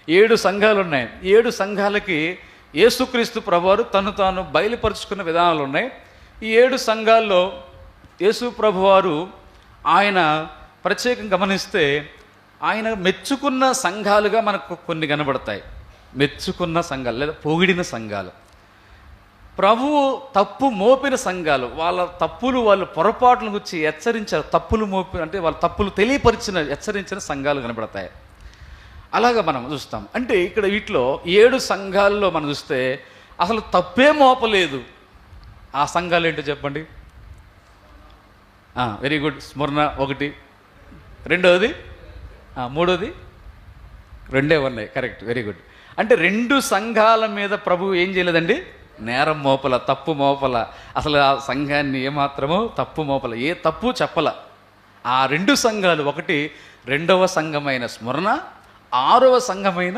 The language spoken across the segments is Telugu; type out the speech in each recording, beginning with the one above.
7 సంఘాలు ఉన్నాయి. 7 సంఘాలకి యేసుక్రీస్తు ప్రభువారు తను తాను బయలుపరుచుకున్న విధానాలు ఉన్నాయి. ఈ 7 సంఘాల్లో యేసు ప్రభువారు ఆయన ప్రత్యేకంగా గమనిస్తే ఆయన మెచ్చుకున్న సంఘాలుగా మనకు కొన్ని కనబడతాయి. మెచ్చుకున్న సంఘాలు లేదా పొగిడిన సంఘాలు, ప్రభువు తప్పు మోపిన సంఘాలు, వాళ్ళ తప్పులు వాళ్ళు పొరపాట్ల గురించి హెచ్చరించారు, తప్పులు మోపి అంటే వాళ్ళ తప్పులు తెలియపరిచిన హెచ్చరించిన సంఘాలు కనబడతాయి. అలాగా మనం చూస్తాం. అంటే ఇక్కడ వీటిలో 7 సంఘాల్లో మనం చూస్తే అసలు తప్పే మోపలేదు. ఆ సంఘాలు ఏంటో చెప్పండి. Very good. స్మరణ ఒకటి, రెండవది, మూడోది, 2 ఉన్నాయి. Correct, very good. అంటే 2 సంఘాల మీద ప్రభు ఏం చేయలేదండి, నేరం మోపల, తప్పు మోపల. అసలు ఆ సంఘాన్ని ఏమాత్రమో తప్పు మోపల, ఏ తప్పు చెప్పల. ఆ 2 సంఘాలు, ఒకటి 2వ సంఘమైన స్మరణ, 6వ సంఘమైన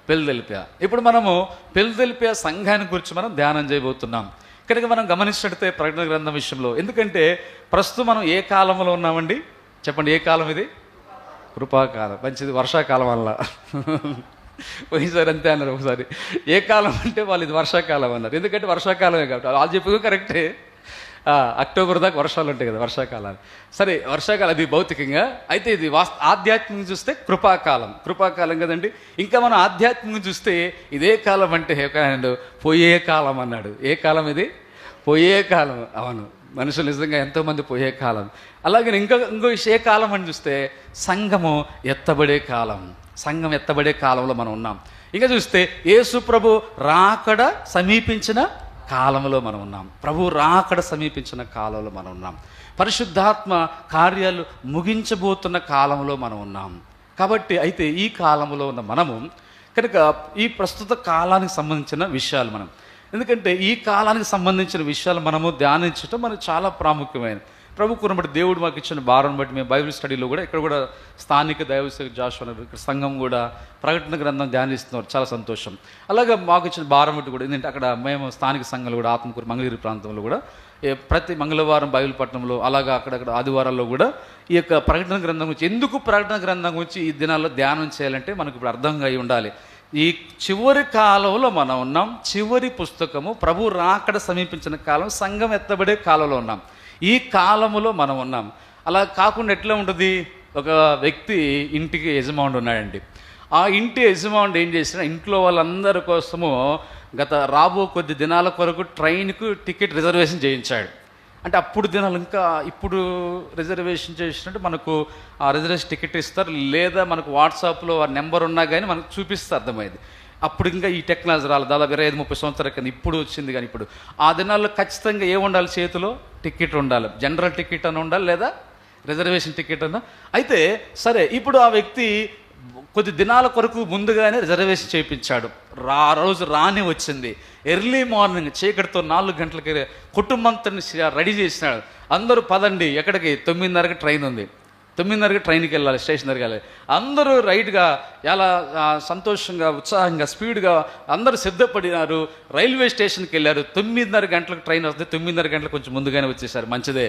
ఫిలదెల్ఫియా. ఇప్పుడు మనము ఫిలదెల్ఫియా సంఘాన్ని గురించి మనం ధ్యానం చేయబోతున్నాం. కనుక మనం గమనించినట్లయితే ప్రకటన గ్రంథం విషయంలో, ఎందుకంటే ప్రస్తుతం మనం ఏ కాలంలో ఉన్నామండి చెప్పండి. ఏ కాలం ఇది? కృపాకాలం. మంచిది. వర్షాకాలం వల్ల పోయినసారి అంతే అన్నారు. ఒకసారి ఏ కాలం అంటే వాళ్ళు ఇది వర్షాకాలం అన్నారు. ఎందుకంటే వర్షాకాలమే కాబట్టి వాళ్ళు చెప్పేది కరెక్టే. అక్టోబర్ దాకా వర్షాలు ఉంటాయి కదా, వర్షాకాలాలు. సరే, వర్షాకాలం అది భౌతికంగా. అయితే ఇది ఆధ్యాత్మికంగా చూస్తే కృపాకాలం కదండి. ఇంకా మనం ఆధ్యాత్మికంగా చూస్తే ఇదే కాలం అంటే పోయే కాలం అన్నాడు. ఏ కాలం ఇది? పోయే కాలం. అవును, మనుషులు నిజంగా ఎంతోమంది పోయే కాలం. అలాగే ఇంకో ఏ కాలం అని చూస్తే సంఘము ఎత్తబడే కాలం. సంఘం ఎత్తబడే కాలంలో మనం ఉన్నాం. ఇంకా చూస్తే యేసు ప్రభు రాకడ సమీపించిన కాలంలో మనం ఉన్నాం. ప్రభు రాకడ సమీపించిన కాలంలో మనం ఉన్నాం. పరిశుద్ధాత్మ కార్యాలు ముగించబోతున్న కాలంలో మనం ఉన్నాం. కాబట్టి అయితే ఈ కాలంలో ఉన్న మనము కనుక ఈ ప్రస్తుత కాలానికి సంబంధించిన విషయాలు మనం, ఎందుకంటే ఈ కాలానికి సంబంధించిన విషయాలు మనము ధ్యానించడం మనకు చాలా ప్రాముఖ్యమైనది. ప్రభు కున్న బట్టి దేవుడు మాకు ఇచ్చిన భారం బట్టి మేము బైబిల్ స్టడీలో కూడా ఇక్కడ కూడా స్థానిక దైవసేవక జాషువా ఇక్కడ సంఘం కూడా ప్రకటన గ్రంథం ధ్యానిస్తున్నారు. చాలా సంతోషం. అలాగే మాకు ఇచ్చిన భారం బట్టి కూడా ఏంటంటే అక్కడ మేము స్థానిక సంఘాలు కూడా ఆత్మకూరు మంగళగిరి ప్రాంతంలో కూడా ప్రతి మంగళవారం బైబిల్ పట్టణంలో అలాగా అక్కడక్కడ ఆదివారాల్లో కూడా ఈ యొక్క ప్రకటన గ్రంథం గురించి, ఎందుకు ప్రకటన గ్రంథం గురించి ఈ దినాల్లో ధ్యానం చేయాలంటే మనకు ఇప్పుడు అర్థంగా అయి ఉండాలి. ఈ చివరి కాలంలో మనం ఉన్నాం. చివరి పుస్తకము ప్రభు రాకడ సమీపించిన కాలం, సంఘం ఎత్తబడే కాలంలో ఉన్నాం. ఈ కాలములో మనం ఉన్నాం. అలా కాకుండా ఎట్లా ఉంటుంది? ఒక వ్యక్తి ఇంటికి యజమానుడు ఉన్నాడండి. ఆ ఇంటి యజమానుడు ఏం చేసినా ఇంట్లో వాళ్ళందరి కోసము రాబో కొద్ది దినాల కొరకు ట్రైన్కు టికెట్ రిజర్వేషన్ చేయించాడు. అంటే అప్పుడు దినాలు ఇంకా ఇప్పుడు రిజర్వేషన్ చేసినట్టు మనకు ఆ రిజర్వేషన్ టికెట్ ఇస్తారు, లేదా మనకు వాట్సాప్లో ఆ నెంబర్ ఉన్నా కానీ మనకు చూపిస్తే అర్థమైంది. అప్పుడు ఇంకా ఈ టెక్నాలజీ రాలి దాదాపు 25-30 సంవత్సరాల కింద ఇప్పుడు వచ్చింది. కానీ ఇప్పుడు ఆ దినాల్లో ఖచ్చితంగా ఏముండాలి? చేతిలో టికెట్ ఉండాలి. జనరల్ టికెట్ అని ఉండాలి, లేదా రిజర్వేషన్ టికెట్ అన్న. అయితే సరే, ఇప్పుడు ఆ వ్యక్తి కొద్ది దినాల కొరకు ముందుగానే రిజర్వేషన్ చేయించాడు. రోజు రాని వచ్చింది. ఎర్లీ మార్నింగ్ చీకటితో 4 గంటలకి కుటుంబంతో రెడీ చేసినాడు. అందరూ పదండి, ఎక్కడికి? 9:30కి ట్రైన్ ఉంది. 9:30కి ట్రైన్కి వెళ్ళాలి, స్టేషన్ దగ్గరికి వెళ్ళాలి. అందరూ రైట్గా ఎలా సంతోషంగా ఉత్సాహంగా స్పీడ్గా అందరూ సిద్ధపడినారు. రైల్వే స్టేషన్కి వెళ్ళారు. 9:30 గంటలకు ట్రైన్ వస్తే 9:30 గంటలకు కొంచెం ముందుగానే వచ్చేసారు. మంచిదే,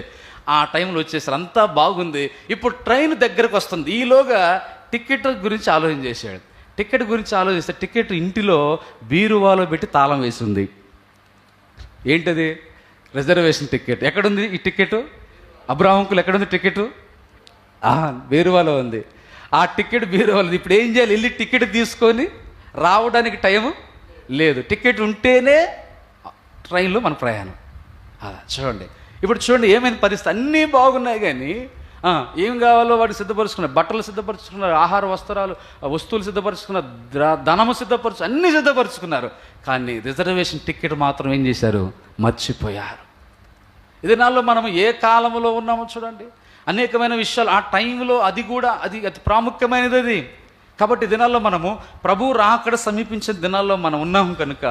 ఆ టైంలో వచ్చేసారు. అంతా బాగుంది. ఇప్పుడు ట్రైన్ దగ్గరకు వస్తుంది. ఈలోగా టికెట్ గురించి ఆలోచన చేశాడు. టికెట్ గురించి ఆలోచిస్తే టికెట్ ఇంటిలో బీరువాలో పెట్టి తాళం వేసింది. ఏంటది? Reservation ticket. ఎక్కడుంది ఈ టికెట్? అబ్రాహంకులు ఎక్కడుంది టికెట్? బీరువాలో ఉంది. ఆ టికెట్ బీరువాలో. ఇప్పుడు ఏం చేయాలి? వెళ్ళి టికెట్ తీసుకొని రావడానికి టైము లేదు. టికెట్ ఉంటేనే ట్రైన్లో మన ప్రయాణం. చూడండి, ఇప్పుడు చూడండి ఏమైనా పరిస్థితి. అన్నీ బాగున్నాయి కానీ ఏం కావాలో వాటికి సిద్ధపరుచుకున్నారు. బట్టలు సిద్ధపరుచుకున్నారు, ఆహార వస్తువులు సిద్ధపరుచుకున్నారు, ధనము అన్నీ సిద్ధపరుచుకున్నారు. కానీ రిజర్వేషన్ టికెట్ మాత్రం ఏం చేశారు? మర్చిపోయారు. ఇది నాలో మనము ఏ కాలంలో ఉన్నామో చూడండి. అనేకమైన విషయాలు ఆ టైంలో అది అతి ప్రాముఖ్యమైనది అది. కాబట్టి దినాల్లో మనము ప్రభు రాకడ సమీపించిన దినాల్లో మనం ఉన్నాము కనుక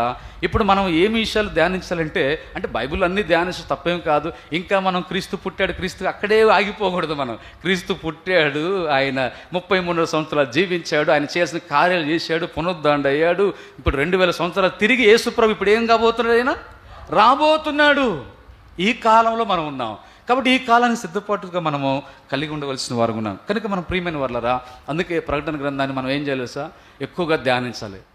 ఇప్పుడు మనం ఏమి విషయాలు ధ్యానించాలంటే, అంటే బైబిల్ అన్నీ ధ్యానించడం తప్పేం కాదు. ఇంకా మనం క్రీస్తు పుట్టాడు, క్రీస్తు అక్కడే ఆగిపోకూడదు. మనం క్రీస్తు పుట్టాడు, ఆయన 33 సంవత్సరాలు జీవించాడు, ఆయన చేసిన కార్యాలు చేశాడు, పునరుద్ధరణ అయ్యాడు. ఇప్పుడు 2000 సంవత్సరాలు తిరిగి యేసు ప్రభు ఇప్పుడు ఏం కాబోతున్నాడు? ఆయన రాబోతున్నాడు. ఈ కాలంలో మనం ఉన్నాం. కాబట్టి ఈ కాలానికి సిద్ధపాటుగా మనము కలిగి ఉండవలసిన వారు ఉన్నాం కనుక మనం ప్రియమైన వాళ్ళరా, అందుకే ప్రకటన గ్రంథాన్ని మనం ఏం చేయాలి సార్, ఎక్కువగా ధ్యానించాలి.